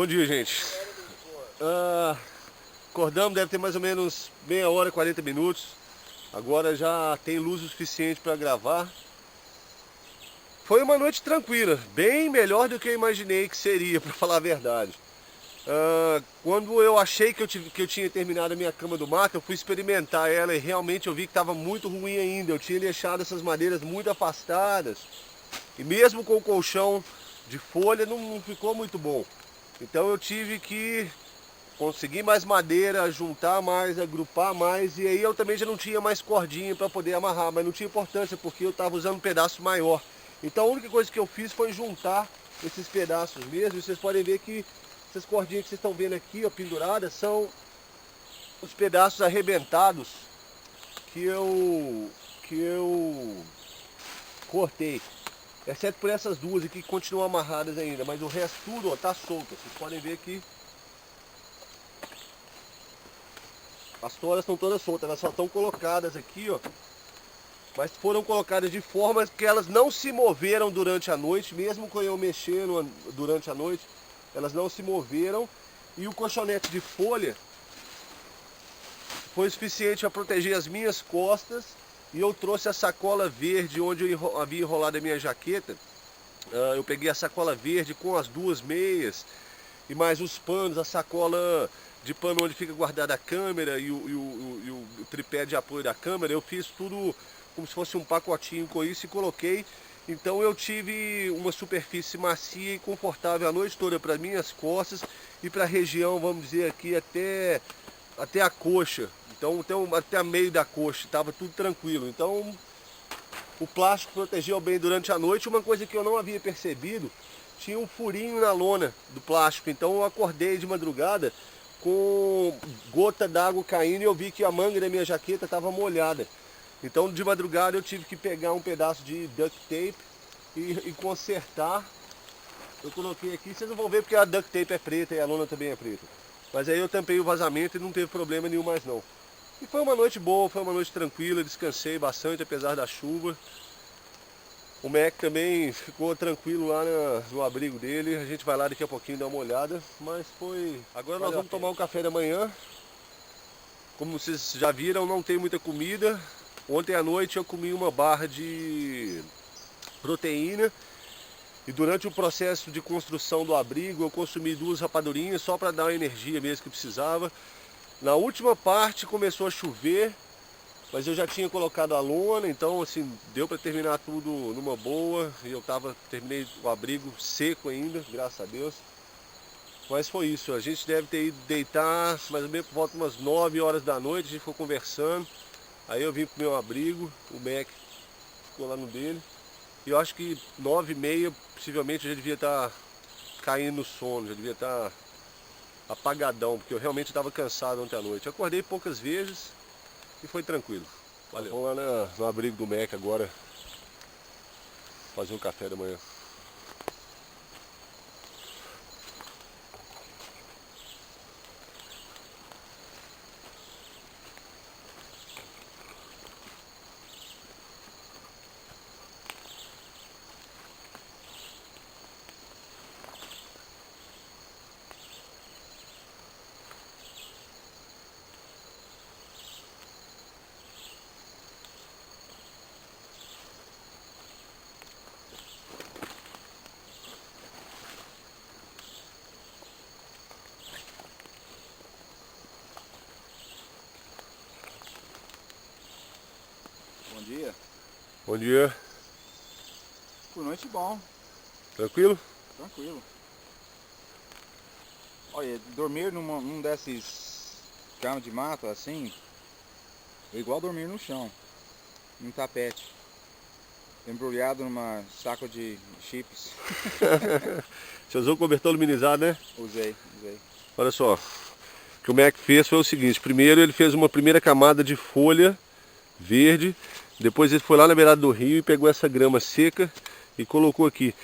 Bom dia, gente. Acordamos, deve ter mais ou menos meia hora, 40 minutos. Agora já tem luz o suficiente para gravar. Foi uma noite tranquila, bem melhor do que eu imaginei que seria, para falar a verdade. Quando eu achei que eu tinha terminado a minha cama do mato, eu fui experimentar ela e realmente eu vi que estava muito ruim ainda. Eu tinha deixado essas madeiras muito afastadas e mesmo com o colchão de folha não ficou muito bom. Então eu tive que conseguir mais madeira, juntar mais, agrupar mais, e aí eu também já não tinha mais cordinha para poder amarrar, mas não tinha importância porque eu estava usando um pedaço maior. Então a única coisa que eu fiz foi juntar esses pedaços mesmo. E vocês podem ver que essas cordinhas que vocês estão vendo aqui, ó, penduradas, são os pedaços arrebentados que eu cortei. Exceto por essas duas aqui que continuam amarradas ainda, mas o resto tudo, ó, tá solto. Vocês podem ver que as toras estão todas soltas, elas só estão colocadas aqui, ó. Mas foram colocadas de forma que elas não se moveram durante a noite, mesmo com eu mexendo durante a noite, elas não se moveram. E o colchonete de folha foi suficiente para proteger as minhas costas. E eu trouxe a sacola verde onde eu havia enrolado a minha jaqueta. Eu peguei a sacola verde com as duas meias e mais os panos, a sacola de pano onde fica guardada a câmera e o tripé de apoio da câmera. Eu fiz tudo como se fosse um pacotinho com isso e coloquei. Então eu tive uma superfície macia e confortável a noite toda para minhas costas e para a região, vamos dizer aqui, até a coxa. Então até a meio da coxa, estava tudo tranquilo. Então o plástico protegeu bem durante a noite. Uma coisa que eu não havia percebido, tinha um furinho na lona do plástico. Então eu acordei de madrugada com gota d'água caindo e eu vi que a manga da minha jaqueta estava molhada. Então de madrugada eu tive que pegar um pedaço de duct tape e consertar. Eu coloquei aqui, vocês não vão ver porque a duct tape é preta e a lona também é preta. Mas aí eu tampei o vazamento e não teve problema nenhum mais não. E foi uma noite boa, foi uma noite tranquila, descansei bastante apesar da chuva. O Mac também ficou tranquilo lá no abrigo dele, a gente vai lá daqui a pouquinho dar uma olhada, mas foi... Agora nós vamos tomar um café da manhã. Como vocês já viram, não tem muita comida. Ontem à noite eu comi uma barra de proteína e durante o processo de construção do abrigo eu consumi 2 rapadurinhas só para dar a energia mesmo que precisava. Na última parte começou a chover, mas eu já tinha colocado a lona, então assim, deu para terminar tudo numa boa. E terminei o abrigo seco ainda, graças a Deus. Mas foi isso, a gente deve ter ido deitar mais ou menos por volta de umas 9 horas da noite, a gente ficou conversando. Aí eu vim pro meu abrigo, o Mac ficou lá no dele. E eu acho que 9h30, possivelmente, eu já devia estar caindo no sono, já devia estar apagadão, porque eu realmente estava cansado ontem à noite. Eu acordei poucas vezes e foi tranquilo. Valeu. Vamos lá no abrigo do Mac agora, fazer um café da manhã. Bom dia. Bom dia. Por noite bom. Tranquilo? Tranquilo. Olha, dormir num desses camas de mato assim, é igual dormir no chão, num tapete, embrulhado numa saco de chips. Você usou o cobertor luminizado, né? Usei. Olha só, o que o Mac fez foi o seguinte: primeiro ele fez uma primeira camada de folha verde, depois ele foi lá na beirada do rio e pegou essa grama seca e colocou aqui.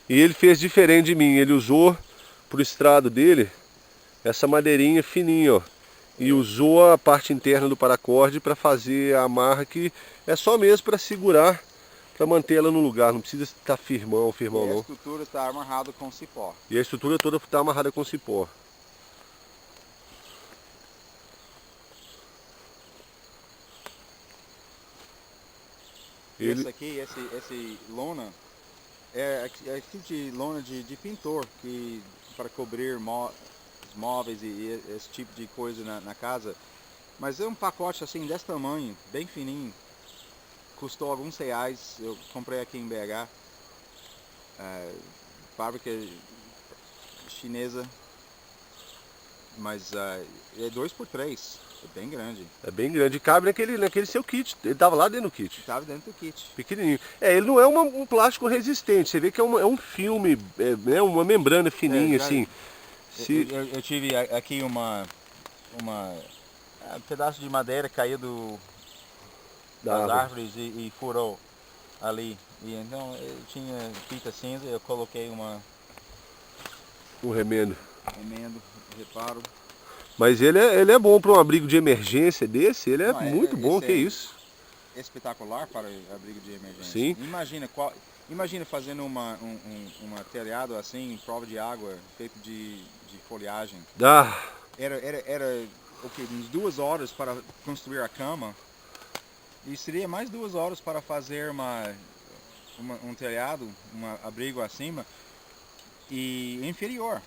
E ele fez diferente de mim, ele usou pro estrado dele essa madeirinha fininha, ó, e usou a parte interna do paracorde para fazer a amarra que é só mesmo para segurar Para manter ela no lugar, não precisa estar firmão E a não. estrutura está amarrada com cipó. E a estrutura toda está amarrada com cipó. Esse aqui, esse lona, é tipo de lona de pintor, que para cobrir os móveis e esse tipo de coisa na casa. Mas é um pacote assim desse tamanho, bem fininho. Custou alguns reais, eu comprei aqui em BH. Fábrica chinesa, mas é 2x3, é bem grande. É bem grande, cabe naquele seu kit, ele estava lá dentro do kit. Estava dentro do kit. Pequenininho. Ele não é um plástico resistente, você vê que é um filme, né, uma membrana fininha assim. Eu tive aqui um pedaço de madeira caiu das árvores e furou ali. E então eu tinha fita cinza, eu coloquei um remendo. Reparo. Mas ele é bom para um abrigo de emergência desse, ele é muito bom, que isso. Espetacular para abrigo de emergência. Sim. Imagina fazendo uma telhado assim, prova de água, feito de folhagem. Era uns 2 horas para construir a cama. E seria mais 2 horas para fazer um telhado, um abrigo acima e inferior.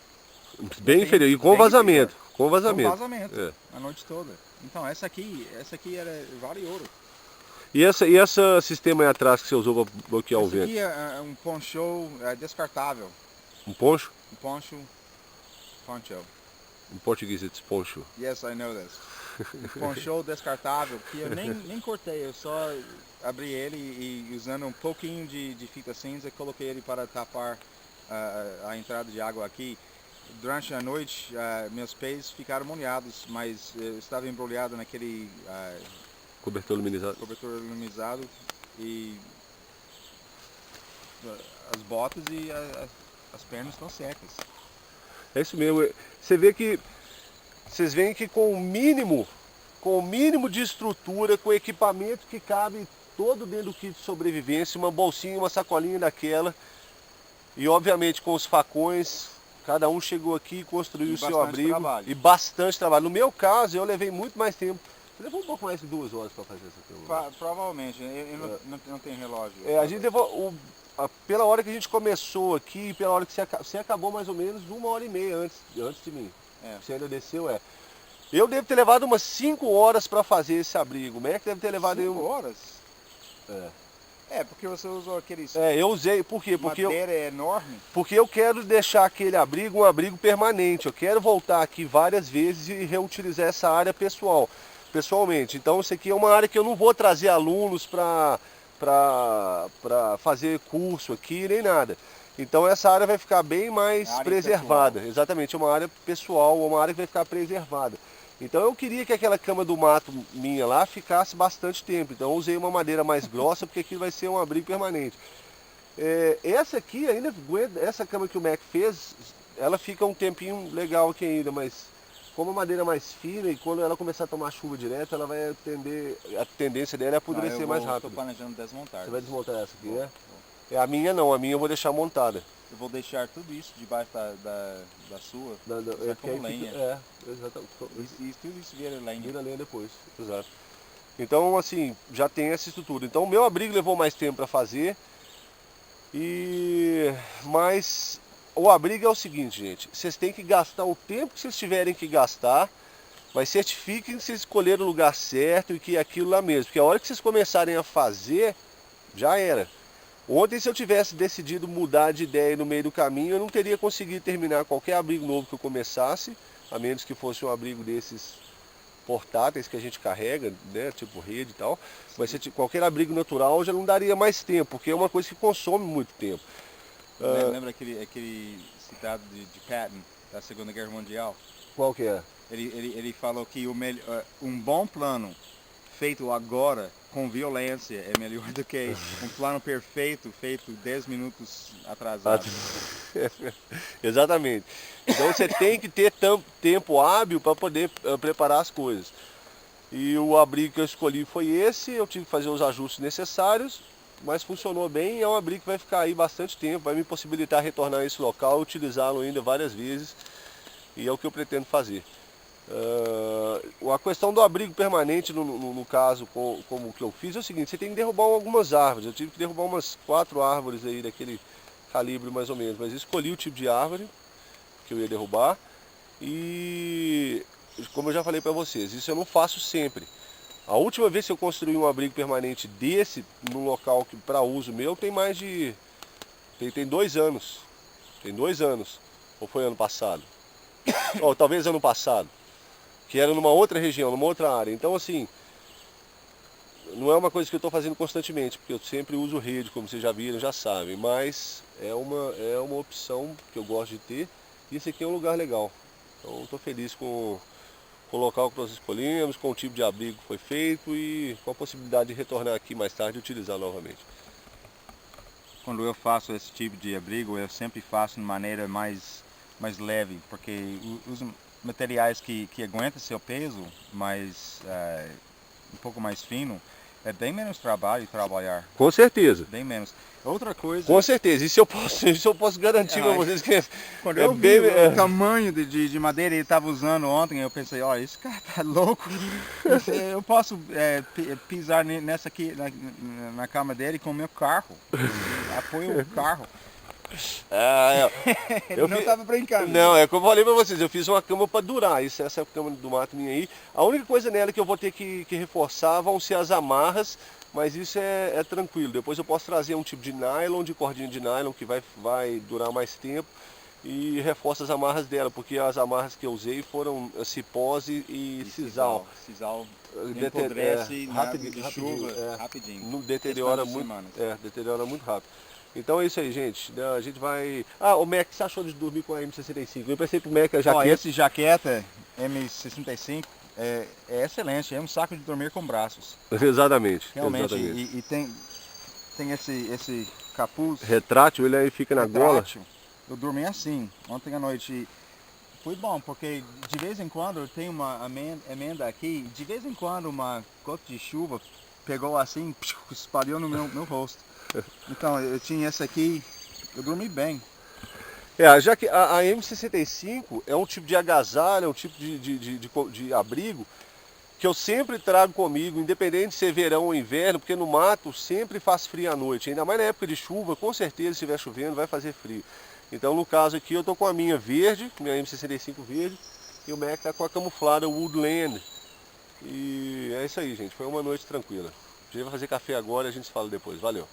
Bem inferior, e com vazamento. Com vazamento. A noite toda. Então essa aqui vale ouro. E essa sistema aí atrás que você usou para bloquear o vento? Esse aqui é um poncho descartável. Um poncho? Um poncho. Em português it's poncho. Yes, I know this. Um poncho descartável, que eu nem cortei, eu só abri ele e usando um pouquinho de fita cinza, coloquei ele para tapar a entrada de água aqui. Durante a noite, meus pés ficaram molhados, mas eu estava embrulhado naquele cobertor luminizado. E as botas e as pernas estão secas. É isso mesmo. Vocês veem que com o mínimo de estrutura, com equipamento que cabe todo dentro do kit de sobrevivência, uma bolsinha, uma sacolinha daquela, e obviamente com os facões, cada um chegou aqui e construiu o seu abrigo. E bastante trabalho. No meu caso, eu levei muito mais tempo. Você levou um pouco mais de 2 horas para fazer essa cama? Provavelmente, eu não tenho relógio. A gente levou, pela hora que a gente começou aqui, pela hora que você acabou mais ou menos 1h30 antes de mim. Você ainda desceu, Eu devo ter levado umas 5 horas para fazer esse abrigo. O Mac deve ter levado 5 horas? Porque você usou aqueles... eu usei, por quê? Porque madeira é enorme. Porque eu quero deixar aquele abrigo um abrigo permanente. Eu quero voltar aqui várias vezes e reutilizar essa área pessoalmente. Então isso aqui é uma área que eu não vou trazer alunos para fazer curso aqui, nem nada. Então essa área vai ficar bem mais preservada. Pessoal. Exatamente, é uma área pessoal, uma área que vai ficar preservada. Então eu queria que aquela cama do mato minha lá ficasse bastante tempo. Então eu usei uma madeira mais grossa, porque aqui vai ser um abrigo permanente. Essa aqui ainda aguenta, essa cama que o Mac fez, ela fica um tempinho legal aqui ainda, mas como a madeira é mais fina e quando ela começar a tomar chuva direto, ela vai a tendência dela é apodrecer mais rápido. Eu estou planejando desmontar. Você vai desmontar essa aqui, né? A minha não, a minha eu vou deixar montada. Eu vou deixar tudo isso debaixo da sua, como lenha. Exatamente. E tudo isso vira lenha. Vira lenha depois, exato. Então, assim, já tem essa estrutura. Então, o meu abrigo levou mais tempo para fazer. Mas o abrigo é o seguinte, gente. Vocês têm que gastar o tempo que vocês tiverem que gastar, mas certifiquem que vocês escolheram o lugar certo e que é aquilo lá mesmo. Porque a hora que vocês começarem a fazer, já era. Ontem, se eu tivesse decidido mudar de ideia no meio do caminho, eu não teria conseguido terminar qualquer abrigo novo que eu começasse, a menos que fosse um abrigo desses portáteis que a gente carrega, né, tipo rede e tal. Mas qualquer abrigo natural já não daria mais tempo, porque é uma coisa que consome muito tempo. Lembra aquele citado de Patton, da Segunda Guerra Mundial? Qual que é? Ele falou que um bom plano feito agora com violência é melhor do que um plano perfeito feito 10 minutos atrasado. Exatamente. Então você tem que ter tempo hábil para poder preparar as coisas. E o abrigo que eu escolhi foi esse, eu tive que fazer os ajustes necessários mas funcionou bem e é um abrigo que vai ficar aí bastante tempo, vai me possibilitar retornar a esse local, utilizá-lo ainda várias vezes e é o que eu pretendo fazer. A questão do abrigo permanente, no caso, como que eu fiz, é o seguinte: você tem que derrubar algumas árvores. Eu tive que derrubar umas 4 árvores aí daquele calibre mais ou menos, mas escolhi o tipo de árvore que eu ia derrubar e, como eu já falei para vocês, isso eu não faço sempre. A última vez que eu construí um abrigo permanente desse, num local que para uso meu, tem mais de... tem 2 anos. Tem 2 anos. Ou foi ano passado? Ou talvez ano passado. Que era numa outra região, numa outra área. Então, assim, não é uma coisa que eu estou fazendo constantemente, porque eu sempre uso rede, como vocês já viram, já sabem. Mas é uma opção que eu gosto de ter. E esse aqui é um lugar legal. Então, estou feliz com o local que nós escolhemos, com o tipo de abrigo que foi feito e com a possibilidade de retornar aqui mais tarde e utilizar novamente. Quando eu faço esse tipo de abrigo, eu sempre faço de maneira mais leve, porque os materiais que aguentam seu peso, um pouco mais fino, é bem menos trabalho trabalhar. Com certeza. Bem menos. Outra coisa... Com certeza, isso eu posso garantir para vocês que quando eu vi o tamanho de madeira que ele estava usando ontem, eu pensei, olha, esse cara tá louco. Eu posso pisar nessa aqui, na cama dele com o meu carro. Apoio o carro. Eu não estava brincando. Não, é como eu falei para vocês, eu fiz uma cama para durar, essa cama do mato minha aí. A única coisa nela que eu vou ter que reforçar vão ser as amarras, mas isso é tranquilo. Depois eu posso trazer um tipo de nylon, de cordinha de nylon, que vai durar mais tempo. E reforço as amarras dela, porque as amarras que eu usei foram cipós e sisal. Sisal apodrece de chuva rapidinho. Não deteriora muito, deteriora muito rápido. Então é isso aí, gente. A gente vai... o Mac, o que você achou de dormir com a M65? Eu pensei que o Mac é jaqueta. Esse jaqueta M65 é excelente, é um saco de dormir com braços. Exatamente. Realmente, exatamente. E tem esse capuz. Retrátil, ele aí fica na gola. Eu dormi assim, ontem à noite. Foi bom, porque de vez em quando eu tenho uma emenda aqui, de vez em quando uma gota de chuva pegou assim, espalhou no meu rosto. Então, eu tinha essa aqui, eu dormi bem. Já que a M65 é um tipo de agasalho, é um tipo de abrigo que eu sempre trago comigo, independente de ser verão ou inverno, porque no mato sempre faz frio à noite, ainda mais na época de chuva, com certeza se estiver chovendo vai fazer frio. Então no caso aqui eu tô com a minha verde, minha M65 verde, e o Mac tá com a camuflada Woodland. E é isso aí, gente, foi uma noite tranquila. A gente vai fazer café agora e a gente se fala depois, valeu!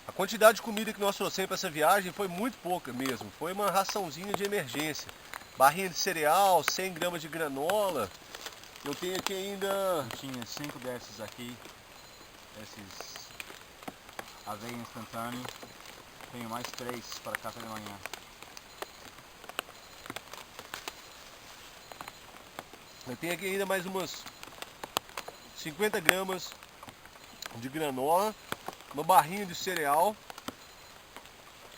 A quantidade de comida que nós trouxemos para essa viagem foi muito pouca mesmo. Foi uma raçãozinha de emergência. Barrinha de cereal, 100 gramas de granola. Eu tenho aqui ainda... Eu tinha 5 desses aqui. Esses aveia instantâneo. Tenho mais 3 para café da manhã. Eu tenho aqui ainda mais umas 50 gramas de granola. Uma barrinha de cereal,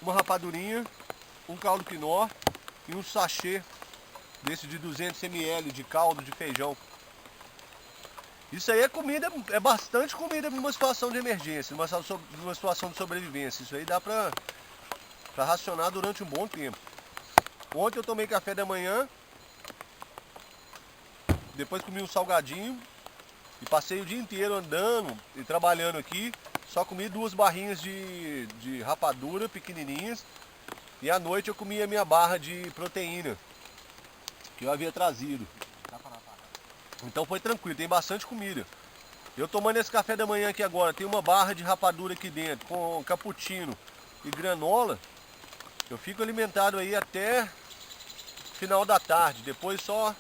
uma rapadurinha, um caldo quinó e um sachê desse de 200 ml de caldo de feijão. Isso aí é comida, é bastante comida numa situação de emergência, numa situação de sobrevivência. Isso aí dá pra racionar durante um bom tempo. Ontem eu tomei café da manhã, depois comi um salgadinho e passei o dia inteiro andando e trabalhando aqui. Só comi 2 barrinhas de rapadura pequenininhas e à noite eu comi a minha barra de proteína que eu havia trazido. Então foi tranquilo, tem bastante comida. Eu tomando esse café da manhã aqui agora, tem uma barra de rapadura aqui dentro com cappuccino e granola. Eu fico alimentado aí até final da tarde, depois só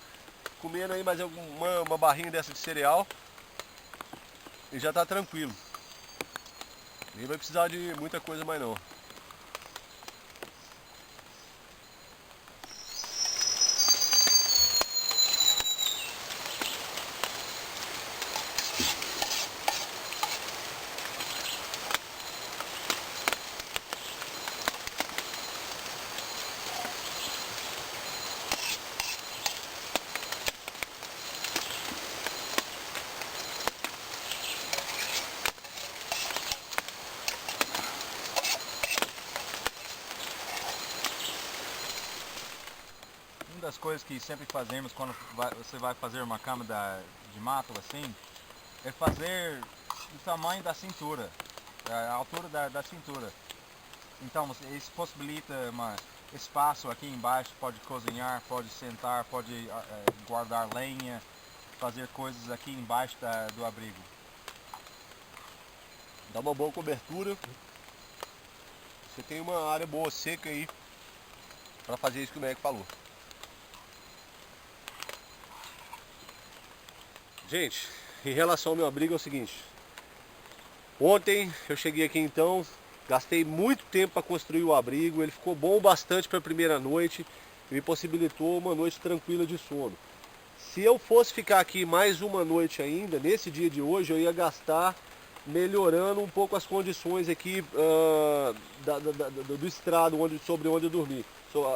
comendo aí mais uma barrinha dessa de cereal e já tá tranquilo. Nem vai precisar de muita coisa mais não. das coisas que sempre fazemos quando você vai fazer uma cama de mato assim, é fazer do tamanho da cintura, a altura da cintura. Então isso possibilita espaço aqui embaixo, pode cozinhar, pode sentar, pode guardar lenha, fazer coisas aqui embaixo do abrigo. Dá uma boa cobertura. Você tem uma área boa, seca aí, para fazer isso que o Mac falou. Gente, em relação ao meu abrigo é o seguinte. Ontem eu cheguei aqui então, gastei muito tempo para construir o abrigo, ele ficou bom bastante para a primeira noite, me possibilitou uma noite tranquila de sono. Se eu fosse ficar aqui mais uma noite ainda, nesse dia de hoje, eu ia gastar melhorando um pouco as condições aqui do estrado sobre onde eu dormi,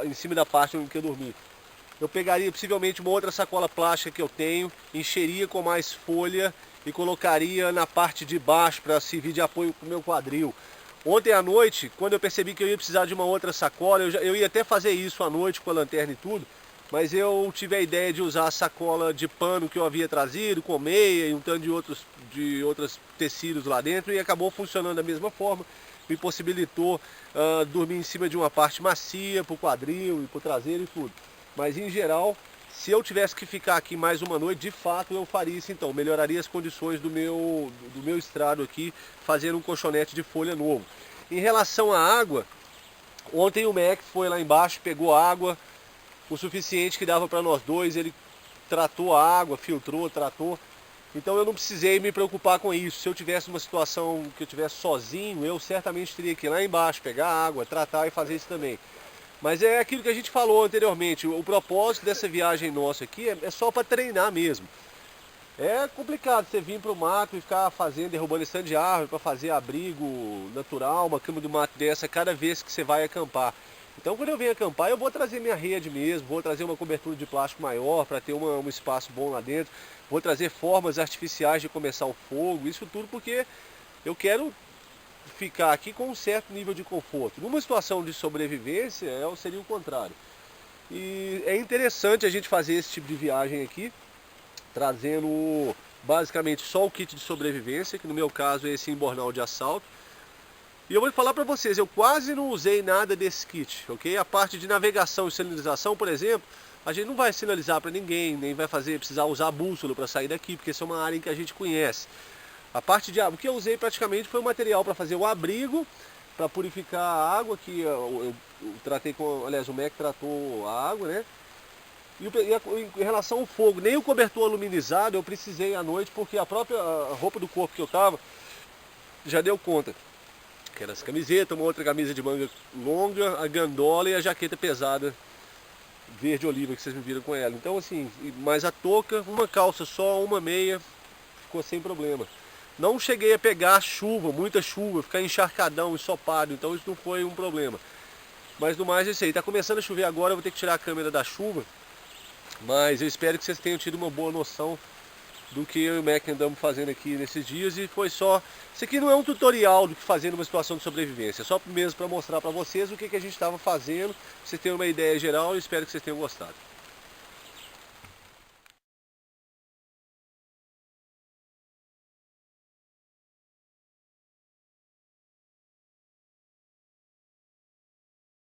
em cima da parte onde eu dormi. Eu pegaria possivelmente uma outra sacola plástica que eu tenho, encheria com mais folha e colocaria na parte de baixo para servir de apoio para o meu quadril. Ontem à noite, quando eu percebi que eu ia precisar de uma outra sacola, eu ia até fazer isso à noite com a lanterna e tudo, mas eu tive a ideia de usar a sacola de pano que eu havia trazido, com meia e um tanto de outros tecidos lá dentro, e acabou funcionando da mesma forma. Me possibilitou dormir em cima de uma parte macia, para o quadril e para o traseiro e tudo. Mas em geral, se eu tivesse que ficar aqui mais uma noite, de fato eu faria isso então. Melhoraria as condições do meu estrado aqui, fazendo um colchonete de folha novo. Em relação à água, ontem o Mac foi lá embaixo, pegou água, o suficiente que dava para nós dois, ele tratou a água, filtrou, tratou. Então eu não precisei me preocupar com isso. Se eu tivesse uma situação que eu tivesse sozinho, eu certamente teria que ir lá embaixo, pegar água, tratar e fazer isso também. Mas é aquilo que a gente falou anteriormente, o propósito dessa viagem nossa aqui é só para treinar mesmo. É complicado você vir para o mato e ficar derrubando stand de árvore para fazer abrigo natural, uma cama de mato dessa cada vez que você vai acampar. Então quando eu venho acampar eu vou trazer minha rede mesmo, vou trazer uma cobertura de plástico maior para ter um espaço bom lá dentro, vou trazer formas artificiais de começar o fogo, isso tudo porque eu quero ficar aqui com um certo nível de conforto. Numa situação de sobrevivência seria o contrário. E é interessante a gente fazer esse tipo de viagem aqui, trazendo basicamente só o kit de sobrevivência, que no meu caso é esse embornal de assalto. E eu vou falar para vocês, eu quase não usei nada desse kit, ok? A parte de navegação e sinalização, por exemplo, a gente não vai sinalizar para ninguém, nem vai precisar usar bússola para sair daqui, porque essa é uma área em que a gente conhece. A parte de água, o que eu usei praticamente foi o material para fazer o abrigo, para purificar a água, que eu tratei com, aliás, o Mac tratou a água, né? E em relação ao fogo, nem o cobertor aluminizado eu precisei à noite, porque a própria roupa do corpo que eu tava já deu conta. Que era essa camiseta, uma outra camisa de manga longa, a gandola e a jaqueta pesada verde oliva que vocês me viram com ela. Então assim, mais a touca, uma calça só, uma meia, ficou sem problema. Não cheguei a pegar chuva, muita chuva, ficar encharcadão, ensopado, então isso não foi um problema. Mas no mais é isso aí, tá começando a chover agora, eu vou ter que tirar a câmera da chuva, mas eu espero que vocês tenham tido uma boa noção do que eu e o Mac andamos fazendo aqui nesses dias, e foi só... Isso aqui não é um tutorial do que fazer numa situação de sobrevivência, é só mesmo para mostrar para vocês o que a gente estava fazendo, pra vocês terem uma ideia geral, e espero que vocês tenham gostado.